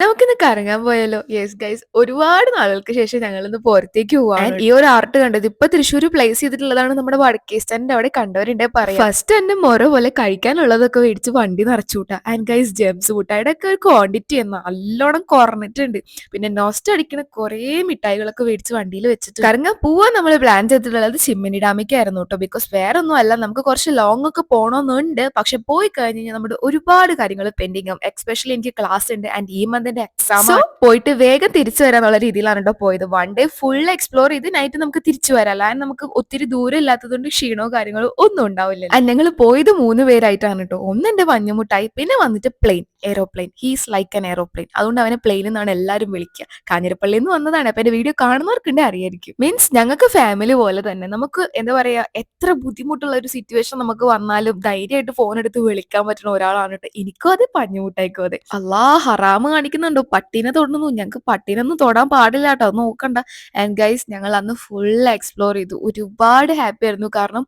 നമുക്കിന്ന് കറങ്ങാൻ പോയാലോ? Yes guys. ഒരുപാട് നാളുകൾക്ക് ശേഷം ഞങ്ങളിന്ന് പുറത്തേക്ക് പോവാണ്. ആൻഡ് ഈ ഒരു ആർട്ട് കണ്ടത് ഇപ്പൊ തൃശ്ശൂർ പ്ലേസ് ചെയ്തിട്ടുള്ളതാണ് നമ്മുടെ വടക്കേ സ്റ്റാൻഡിന്റെ അവിടെ കണ്ടവരുണ്ടേ പറയാം. ഫസ്റ്റ് തന്നെ മൊറ പോലെ കഴിക്കാനുള്ളതൊക്കെ മേടിച്ച് വണ്ടി നിറച്ചുകൂട്ടാ. ആൻഡ് ഗൈസ് ജെംസ് മുട്ടായുടെ ഒക്കെ ഒരു ക്വാണ്ടിറ്റി നല്ലോണം കുറഞ്ഞിട്ടുണ്ട്. പിന്നെ നോസ്റ്റ് അടിക്കുന്ന കുറേ മിഠായികളൊക്കെ മേടിച്ച് വണ്ടിയിൽ വെച്ചിട്ട് കറങ്ങാൻ പോവാൻ നമ്മൾ പ്ലാൻ ചെയ്തിട്ടുള്ളത് ചിമ്മിനി ഡാമിക്കായിരുന്നു കേട്ടോ. ബിക്കോസ് വേറെ ഒന്നും അല്ല, നമുക്ക് കുറച്ച് ലോങ് ഒക്കെ പോകണമെന്നുണ്ട്. പക്ഷെ പോയി കഴിഞ്ഞ് കഴിഞ്ഞാൽ നമ്മുടെ ഒരുപാട് കാര്യങ്ങൾ പെൻഡിങ് ആവും. എക്സ്പെഷ്യലി എനിക്ക് ക്ലാസ് ഉണ്ട് ആൻഡ് ഈ മന്തിന്റെ എക്സാം പോയിട്ട് വേഗം തിരിച്ചു വരാന്നുള്ള രീതിയിലാണ് കേട്ടോ പോയത്. വൺ ഡേ ഫുൾ എക്സ്പ്ലോർ ചെയ്ത് നൈറ്റ് നമുക്ക് തിരിച്ചു വരാം. അല്ലാതെ നമുക്ക് ഒത്തിരി ദൂരം ഇല്ലാത്തതുകൊണ്ട് ക്ഷീണോ കാര്യങ്ങളോ ഒന്നും ഉണ്ടാവില്ല. ഞങ്ങൾ പോയത് 3 പേരായിട്ടാണ് കേട്ടോ. ഒന്ന് എന്റെ മഞ്ഞുമുട്ടായി, പിന്നെ വന്നിട്ട് plane aeroplane. He's like an aeroplane. അതുകൊണ്ട് അവനെ പ്ലെയിൻ എന്നാണ് എല്ലാവരും വിളിക്കുക. കാഞ്ഞിരപ്പള്ളിയിൽ നിന്ന് വന്നതാണ്. അപ്പൊ എന്റെ വീഡിയോ കാണുന്നവർക്കുണ്ടെ അറിയായിരിക്കും. മീൻസ് ഞങ്ങൾക്ക് ഫാമിലി പോലെ തന്നെ നമുക്ക് എന്താ പറയാ, എത്ര ബുദ്ധിമുട്ടുള്ള ഒരു സിറ്റുവേഷൻ നമുക്ക് വന്നാലും ധൈര്യമായിട്ട് ഫോൺ എടുത്ത് വിളിക്കാൻ പറ്റുന്ന ഒരാളാണ് കേട്ടോ. എനിക്കും അതെ, പഞ്ഞുമുട്ടായിക്കും അതെ. അല്ലാ, ഹറാമ് കാണിക്കുന്നുണ്ടോ? പട്ടീനെ തൊടുന്നു. ഞങ്ങൾക്ക് പട്ടീനൊന്നും തൊടാൻ പാടില്ല കേട്ടോ, അത് നോക്കണ്ട. ആൻഡ് ഗൈസ് ഞങ്ങൾ അന്ന് ഫുൾ എക്സ്പ്ലോർ ചെയ്തു. ഒരുപാട് ഹാപ്പി ആയിരുന്നു. കാരണം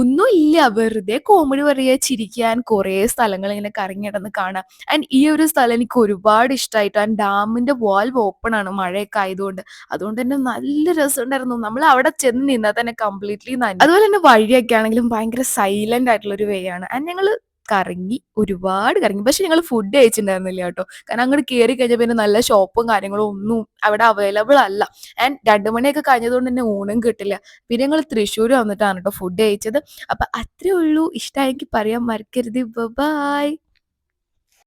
ഒന്നും ഇല്ല, വെറുതെ കോമഡി പറയുക, ചിരിക്കാൻ, കുറേ സ്ഥലങ്ങൾ ഇങ്ങനെ കറങ്ങി നടന്ന് കാണാം. ആൻഡ് ഈ ഒരു സ്ഥലം എനിക്ക് ഒരുപാട് ഇഷ്ടമായിട്ട്. ആൻഡ് ഡാമിന്റെ വാൽവ് ഓപ്പൺ ആണ് മഴയൊക്കെ ആയതുകൊണ്ട്. അതുകൊണ്ട് തന്നെ നല്ല രസമുണ്ടായിരുന്നു. നമ്മൾ അവിടെ ചെന്ന് നിന്നാൽ തന്നെ കംപ്ലീറ്റ്ലി നനയും. അതുപോലെ തന്നെ വഴിയൊക്കെ ആണെങ്കിലും ഭയങ്കര സൈലന്റ് ആയിട്ടുള്ള ഒരു വേ ആണ്. ആൻഡ് ഞങ്ങൾ കറങ്ങി, ഒരുപാട് കറങ്ങി. പക്ഷെ ഞങ്ങൾ ഫുഡ് കഴിച്ചിട്ടുണ്ടായിരുന്നില്ല കേട്ടോ. കാരണം അങ്ങോട്ട് കയറി കഴിഞ്ഞാൽ പിന്നെ നല്ല ഷോപ്പും കാര്യങ്ങളും ഒന്നും അവിടെ അവൈലബിൾ അല്ല. ആൻഡ് 2 മണിയൊക്കെ കഴിഞ്ഞതുകൊണ്ട് തന്നെ ഊണും കിട്ടില്ല. പിന്നെ ഞങ്ങൾ തൃശ്ശൂർ വന്നിട്ടാണ് കേട്ടോ ഫുഡ് കഴിച്ചത്. അപ്പൊ അത്രേ ഉള്ളൂ. ഇഷ്ടമായെങ്കിൽ പറയാൻ മറക്കരുത്. ബൈ.